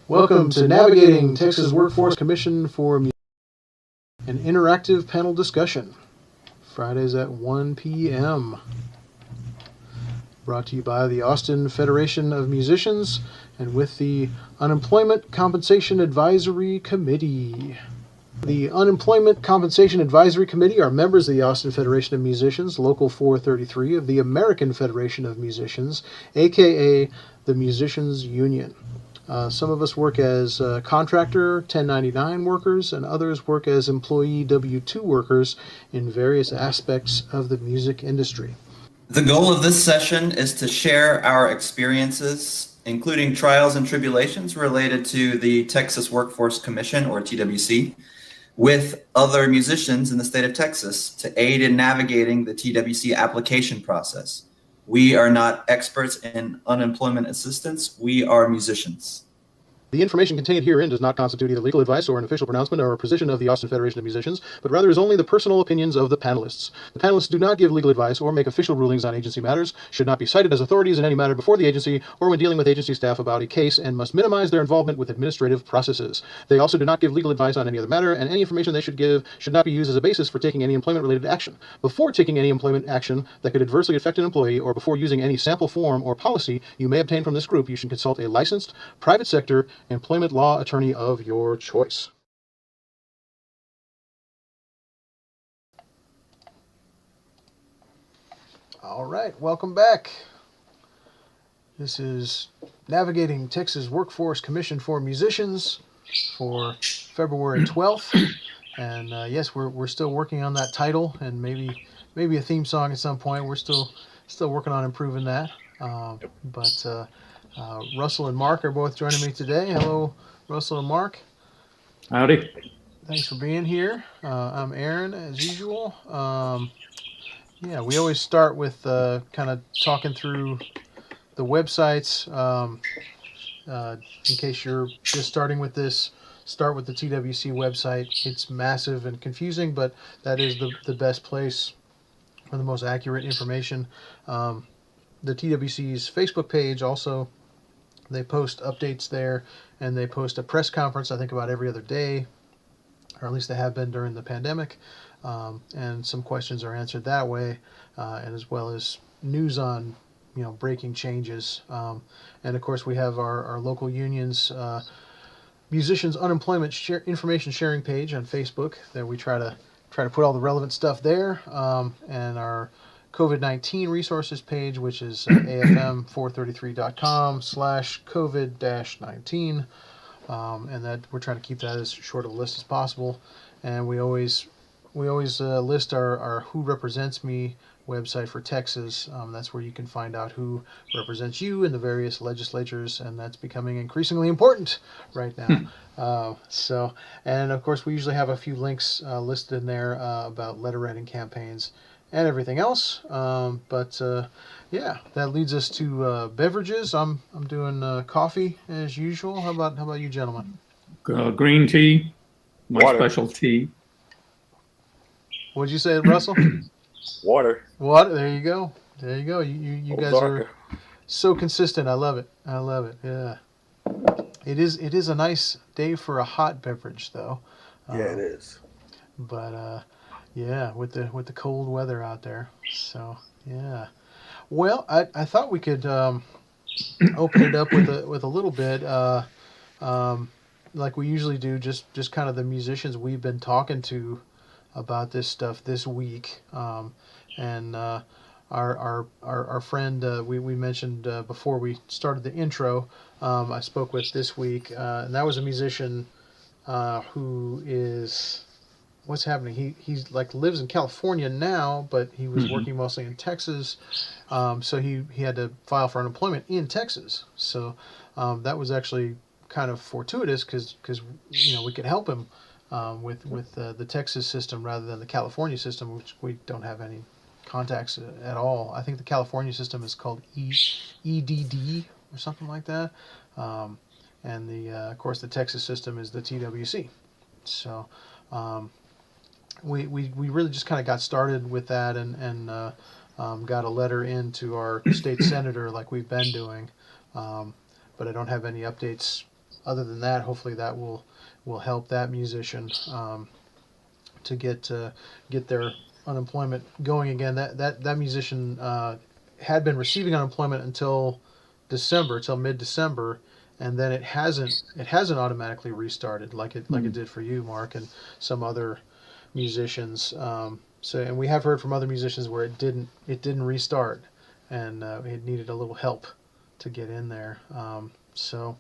Welcome to Navigating Texas Workforce Commission for an interactive panel discussion. Fridays at 1 p.m. Brought to you by the Austin Federation of Musicians and with the Unemployment Compensation Advisory Committee. The Unemployment Compensation Advisory Committee are members of the Austin Federation of Musicians, Local 433 of the American Federation of Musicians, aka the Musicians Union. Some of us work as contractor 1099 workers, and others work as employee W-2 workers in various aspects of the music industry. The goal of this session is to share our experiences, including trials and tribulations related to the Texas Workforce Commission, or TWC, with other musicians in the state of Texas to aid in navigating the TWC application process. We are not experts in unemployment assistance. We are musicians. The information contained herein does not constitute either legal advice or an official pronouncement or a position of the Austin Federation of Musicians, but rather is only the personal opinions of the panelists. The panelists do not give legal advice or make official rulings on agency matters, should not be cited as authorities in any matter before the agency or when dealing with agency staff about a case, and must minimize their involvement with administrative processes. They also do not give legal advice on any other matter, and any information they should give should not be used as a basis for taking any employment-related action. Before taking any employment action that could adversely affect an employee, or before using any sample form or policy you may obtain from this group, you should consult a licensed, private sector, employment law attorney of your choice. All right, welcome back. This is Navigating Texas Workforce Commission for Musicians for February 12th. And yes, we're still working on that title and maybe a theme song at some point. We're still working on improving that. But Russell and Mark are both joining me today. Hello, Russell and Mark. Howdy. Thanks for being here. I'm Aaron, as usual. Yeah, we always start with kind of talking through the websites. In case you're just starting with this, start with the TWC website. It's massive and confusing, but that is the best place for the most accurate information. The TWC's Facebook page also, they post updates there, and they post a press conference, I think, about every other day, or at least they have been during the pandemic, and some questions are answered that way, and as well as news on breaking changes. And of course we have our local unions musicians unemployment information sharing page on Facebook that we try to put all the relevant stuff there, and our COVID-19 resources page, which is afm433.com/COVID-19, and that we're trying to keep that as short of a list as possible. And we always list our Who Represents Me website for Texas. That's where you can find out who represents you in the various legislatures, and that's becoming increasingly important right now. And of course we usually have a few links listed in there about letter writing campaigns and everything else. Yeah, that leads us to beverages. I'm doing coffee as usual. How about you, gentlemen? Green tea, my Water. specialty. What'd you say, Russell? Water. Water. There you go. You guys are so consistent. I love it. Yeah. It is a nice day for a hot beverage, though. Yeah, it is. But yeah, with the cold weather out there. So yeah. Well, I thought we could open it up with a little bit, like we usually do, just kind of the musicians we've been talking to about this stuff this week, and our friend we mentioned before we started the intro. I spoke with this week, and that was a musician who is. What's happening? He's like lives in California now, but he was working mostly in Texas, so he had to file for unemployment in Texas. So that was actually kind of fortuitous because we could help him with the Texas system rather than the California system, which we don't have any contacts at all. I think the California system is called EDD or something like that, and of course the Texas system is the TWC. So. We really just kind of got started with that and got a letter in to our state senator like we've been doing, but I don't have any updates other than that, hopefully that will help that musician to get their unemployment going again. That musician had been receiving unemployment until December, till mid-December, and then it hasn't automatically restarted like it did for you, Mark, and some other musicians. And we have heard from other musicians where it didn't restart, and it needed a little help to get in there. So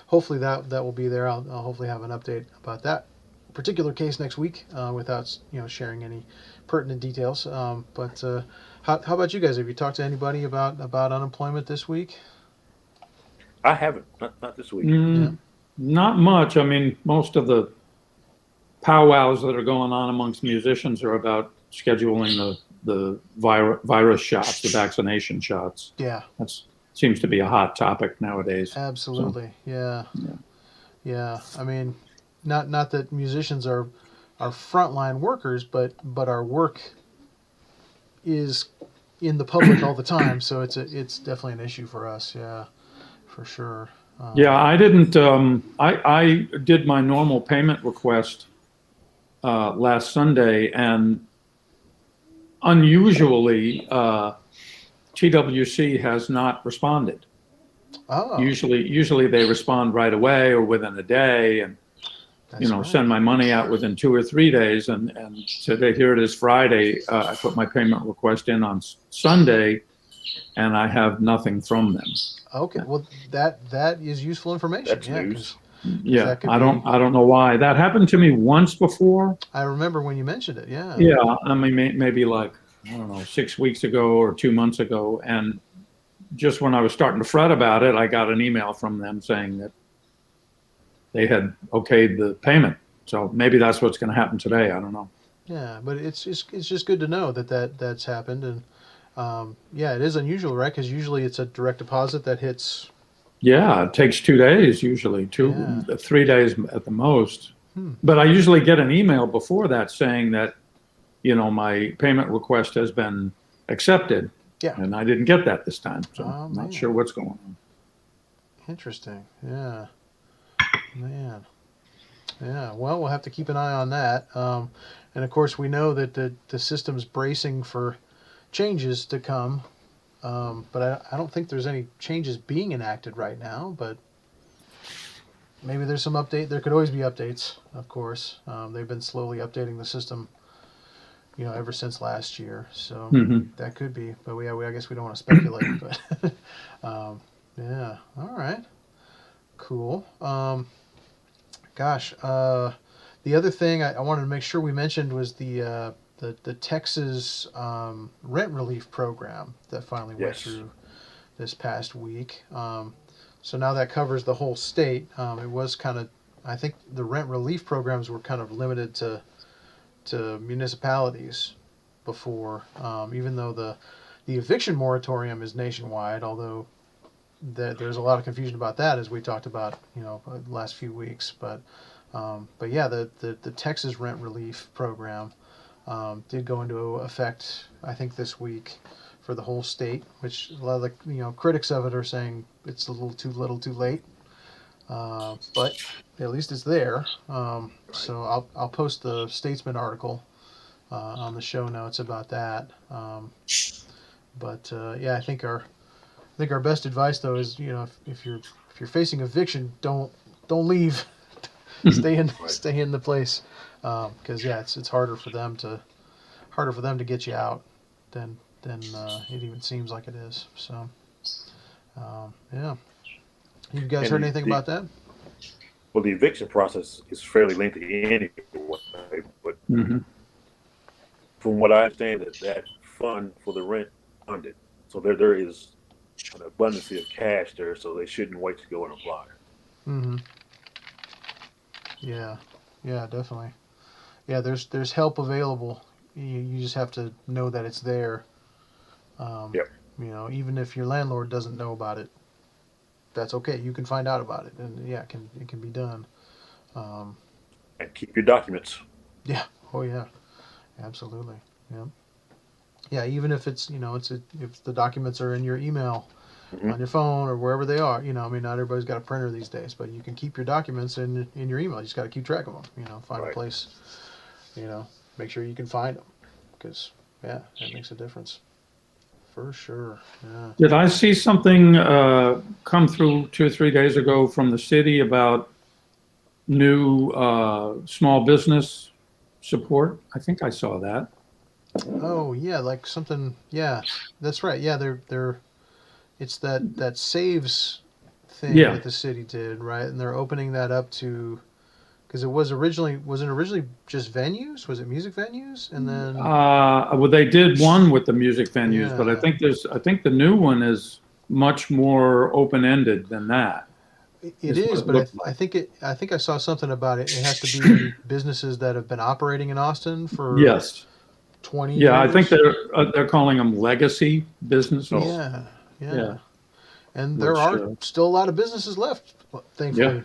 hopefully that will be there. I'll hopefully have an update about that particular case next week without sharing any pertinent details. But how about you guys? Have you talked to anybody about unemployment this week? I haven't. Not this week. Yeah. Not much. I mean, most of the powwows that are going on amongst musicians are about scheduling the virus shots, the vaccination shots. Yeah. That seems to be a hot topic nowadays. Absolutely. So, Yeah. yeah. Yeah. I mean, not that musicians are frontline workers, but our work is in the public all the time, so it's definitely an issue for us. Yeah, for sure. Yeah, I didn't. I did my normal payment request last Sunday, and unusually, TWC has not responded. Oh, Usually they respond right away or within a day, and that's right. send my money out within 2 or 3 days. And today, here it is Friday. I put my payment request in on Sunday, and I have nothing from them. Okay, well that is useful information. That's Yeah, news. Yeah, that could I don't be- I don't know why that happened to me once before. I remember when you mentioned it. Yeah. Yeah, I mean maybe like I don't know 6 weeks ago or 2 months ago, and just when I was starting to fret about it, I got an email from them saying that they had okayed the payment. So maybe that's what's going to happen today. I don't know. Yeah, but it's just good to know that's happened, and yeah, it is unusual, right? Because usually it's a direct deposit that hits. Yeah, it takes 2 days usually, Yeah. 3 days at the most. But I usually get an email before that saying that, my payment request has been accepted. Yeah. And I didn't get that this time, so Oh, I'm man. not sure what's going on. Interesting. Yeah. Man. Yeah. Well, we'll have to keep an eye on that. And of course, we know that the system's bracing for changes to come. But I don't think there's any changes being enacted right now. But maybe there's some update. There could always be updates, of course. They've been slowly updating the system, ever since last year. So that could be. But I guess we don't want to speculate. But yeah. All right. Cool. Gosh, the other thing I wanted to make sure we mentioned was the Texas rent relief program that finally went Yes. through this past week. So now that covers the whole state. It was kind of, I think the rent relief programs were kind of limited to municipalities before, even though the eviction moratorium is nationwide, although there's a lot of confusion about that, as we talked about, the last few weeks. But yeah, the Texas rent relief program did go into effect, I think, this week for the whole state, which a lot of the critics of it are saying it's a little too late. But at least it's there. So I'll post the Statesman article on the show notes about that. But yeah, I think our best advice though is if you're facing eviction, don't leave. Stay in the place, because yeah, it's harder for them to get you out than it even seems like it is. So yeah, you guys heard anything about that? Well, the eviction process is fairly lengthy anyway, but from what I understand, that fund for the rent funded, so there is an abundance of cash there, so they shouldn't wait to go and apply. Mm-hmm. Yeah, definitely. Yeah, there's help available. You just have to know that it's there. Yep. Even if your landlord doesn't know about it, that's okay. You can find out about it, and yeah, it can be done. And keep your documents. Yeah. Oh yeah. Absolutely. Yeah. Yeah. Even if it's if the documents are in your email, on your phone or wherever they are. I mean, not everybody's got a printer these days, but you can keep your documents in your email. You just got to keep track of them. Find a Right. place. Make sure you can find them, because that makes a difference for sure. Yeah. Did I see something come through 2 or 3 days ago from the city about new small business support? I think I saw that. Oh yeah, like something. Yeah, that's right. Yeah, they're it's that saves thing Yeah. that the city did, right? And they're opening that up to, because wasn't originally just venues? Was it music venues? And then Well, they did one with the music venues, but I yeah, think I think the new one is much more open-ended than that, it is what is. it But looked I like. think I saw something about it. It has to be businesses that have been operating in Austin for Yes. 20 Yeah, I think years. they're calling them legacy businesses. Oh, Yeah, Yeah, yeah. And there which are still a lot of businesses left, yeah. thankfully,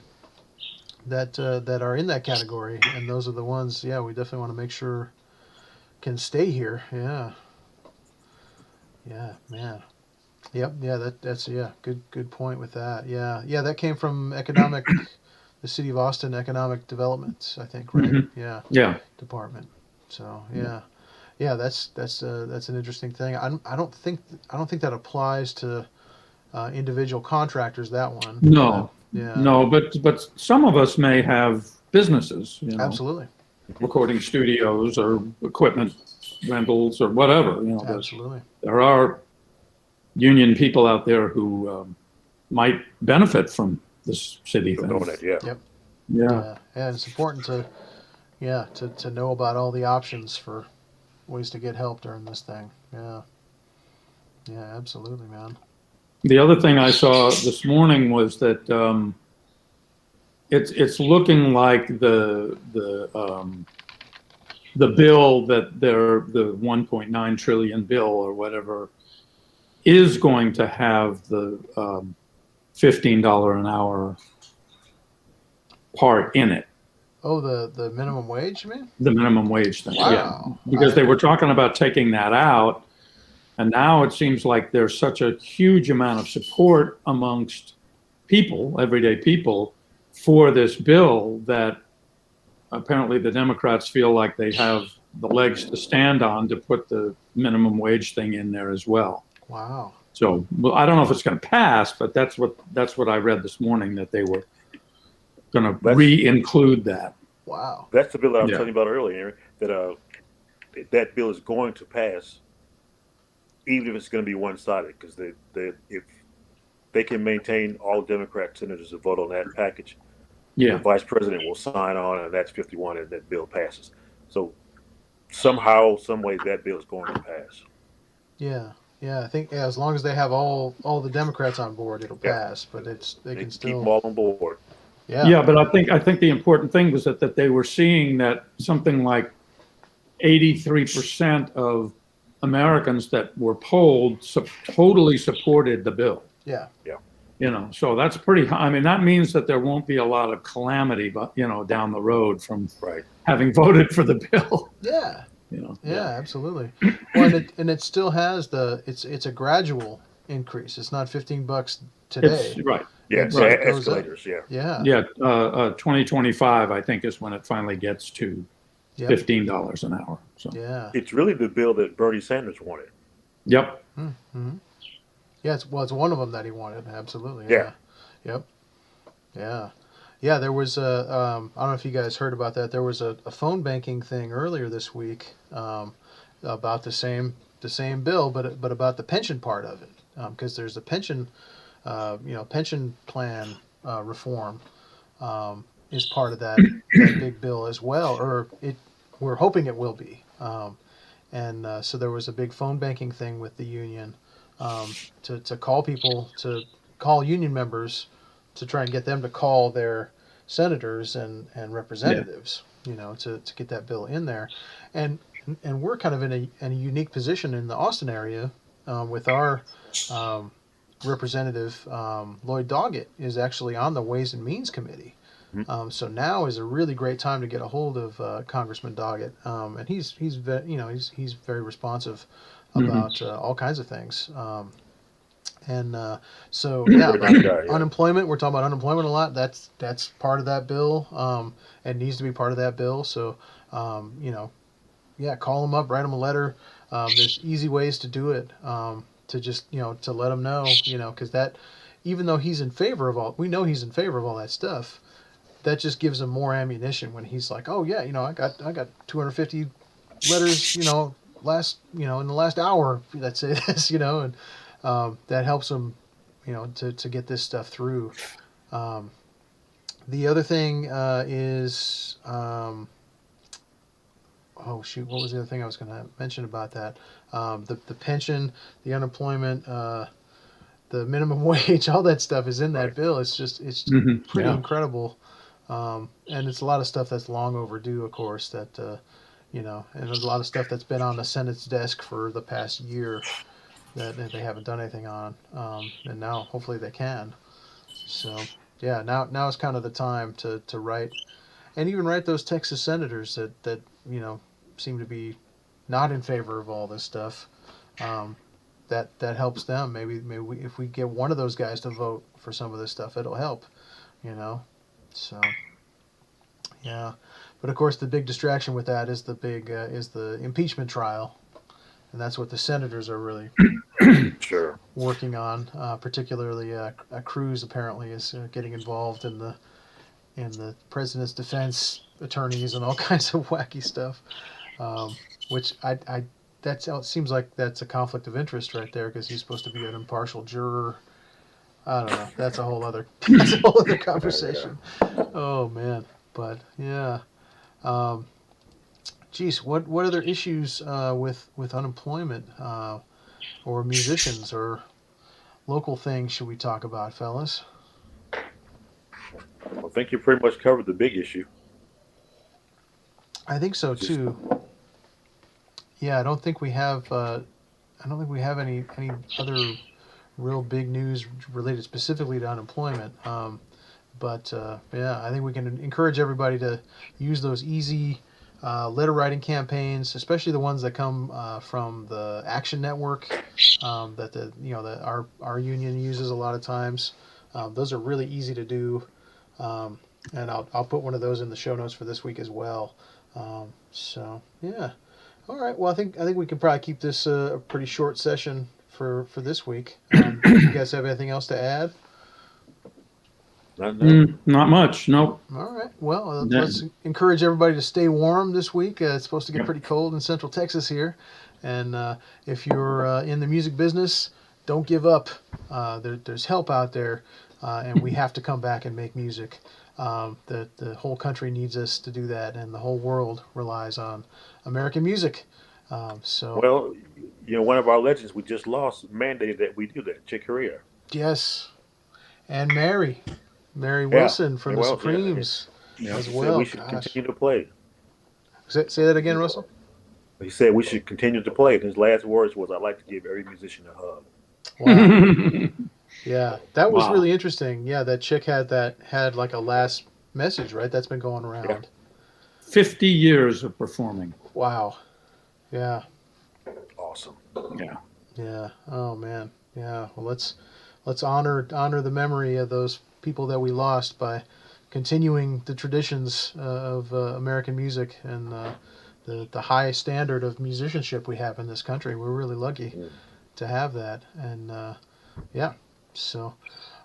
that are in that category, and those are the ones. Yeah, we definitely want to make sure can stay here. Yeah, yeah, man. Yep, yeah. That's yeah. Good point with that. Yeah, yeah. That came from the City of Austin Economic Development, I think, right? Hmm. Yeah, Yeah. department. So yeah, yeah. That's an interesting thing. I don't think that applies to individual contractors. That one. No, Yeah, no, but some of us may have businesses, absolutely, recording studios or equipment rentals or whatever. absolutely. There are union people out there who might benefit from this city from thing. doing that, yeah. Yep. Yeah. Yeah, yeah. It's important to know about all the options for ways to get help during this thing. Yeah, yeah, absolutely, man. The other thing I saw this morning was that it's looking like the bill that the 1.9 trillion bill or whatever is going to have the $15 an hour part in it. Oh, the minimum wage, you mean? The minimum wage thing, yeah, Wow. because they were talking about taking that out, and now it seems like there's such a huge amount of support amongst people, everyday people, for this bill that apparently the Democrats feel like they have the legs to stand on to put the minimum wage thing in there as well. Wow. So, well, I don't know if it's going to pass, but that's what I read this morning, that they were going to That's re-include that. Wow. that's the bill that I was Yeah. telling you about earlier, Aaron, that bill is going to pass, even if it's going to be one-sided, because if they can maintain all Democrat senators to vote on that package, the Yeah. vice president will sign on, and that's 51, and that bill passes. So somehow, some way, that bill is going to pass. Yeah. Yeah. I think as long as they have all the Democrats on board, it'll Yeah, pass. But they they can can keep them still. all on board. Yeah. Yeah, but I think the important thing was that they were seeing that something like 83% of Americans that were polled totally supported the bill. Yeah. Yeah. So that's pretty high. I mean, that means that there won't be a lot of calamity, but down the road from Right. having voted for the bill. Yeah. Yeah. Yeah. Absolutely. Well, and it still has it's a gradual increase. It's not $15 today. It's right. Yeah, It's, Right. it goes up. escalators. Yeah. Yeah. Yeah. 2025, I think, is when it finally gets to Yep. $15 an hour. So, Yeah. It's really the bill that Bernie Sanders wanted. yep. Mm-hmm. Yeah. It's one of them that he wanted. Absolutely. Yeah. Yep. Yeah. Yeah. There was I don't know if you guys heard about that. There was a phone banking thing earlier this week about the same bill, but about the pension part of it, because there's a pension plan reform is part of that big bill as well, or we're hoping it will be. And so there was a big phone banking thing with the union to call union members to try and get them to call their senators and representatives, to get that bill in there. And we're kind of in a unique position in the Austin area with our representative Lloyd Doggett is actually on the Ways and Means Committee. So now is a really great time to get a hold of Congressman Doggett, and he's very responsive about all kinds of things. And so, yeah, Very about nice guy. Yeah. unemployment. We're talking about unemployment a lot. That's part of that bill, and needs to be part of that bill. So, you know, yeah, call them up, write them a letter. There's easy ways to do it. To just, you know, to let them know, you know, because that, even though he's in favor of all, we know he's in favor of all that stuff. That just gives him more ammunition when he's like, oh yeah, you know, I got 250 letters, you know, in the last hour that say this, you know, and that helps him, you know, to get this stuff through. Um, the other thing is, oh shoot, what was the other thing I was going to mention about that? The pension, the unemployment, the minimum wage, all that stuff is in that Right. bill. It's pretty Yeah. incredible, and it's a lot of stuff that's long overdue, of course. That you know, and there's a lot of stuff that's been on the Senate's desk for the past year that they haven't done anything on, and now hopefully they can. So yeah, now is kind of the time to write, and even write those Texas senators that you know seem to be not in favor of all this stuff. Um, that helps them. Maybe if we get one of those guys to vote for some of this stuff, it'll help. You know, so yeah. But of course, the big distraction with that is the impeachment trial, and that's what the senators are really Sure. working on. Particularly, Cruz apparently is getting involved in the president's defense attorneys and all kinds of wacky stuff, which I it seems like that's a conflict of interest right there because he's supposed to be an impartial juror. I don't know. That's a whole other that's a whole other Yeah. conversation. Oh man, but yeah. Um, Geez, what other issues with unemployment or musicians or local things should we talk about, fellas? I think you pretty much covered the big issue. I think so Just too. Yeah, I don't think we have. I don't think we have any other real big news related specifically to unemployment. But yeah, I think we can encourage everybody to use those easy letter writing campaigns, especially the ones that come from the Action Network that that our union uses a lot of times. Those are really easy to do, and I'll put one of those in the show notes for this week as well. So yeah, all right. Well, I think we can probably keep this a pretty short session for this week. You guys have anything else to add? not no. Not much. Nope. All right. Well, Yeah. let's encourage everybody to stay warm this week. It's supposed to get Yep. pretty cold in Central Texas here, and if you're in the music business, don't give up. There's help out there, and we have to come back and make music. The whole country needs us to do that, and the whole world relies on American music. So Well, one of our legends we just lost mandated that we do that. Chick Corea. yes, and Mary Yeah. Wilson from the Well, yeah. Supremes Yeah. as He said we well. should Gosh, continue to play. say that again, Russell. He said we should continue to play. His last words was, "I'd like to give every musician a hug." Wow. Yeah, that was Wow. really interesting. Yeah, that chick had like a last message, right? That's been going Yeah. around. 50 years of performing. Wow. Yeah. Awesome. Yeah. Yeah. Oh man. Yeah. Well, let's honor the memory of those people that we lost by continuing the traditions of American music and the high standard of musicianship we have in this country. We're really lucky Mm. to have that, and yeah. So,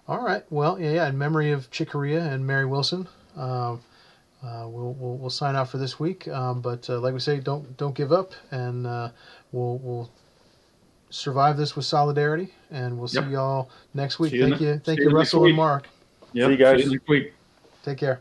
all right. Well, yeah. In memory of Chick Corea and Mary Wilson. We'll sign out for this week, but like we say, don't give up, and we'll survive this with solidarity, and we'll see Yep. y'all next week. See you Thank you, see you next Russell and week. Mark. Yep. See you guys. See you next week. Take care.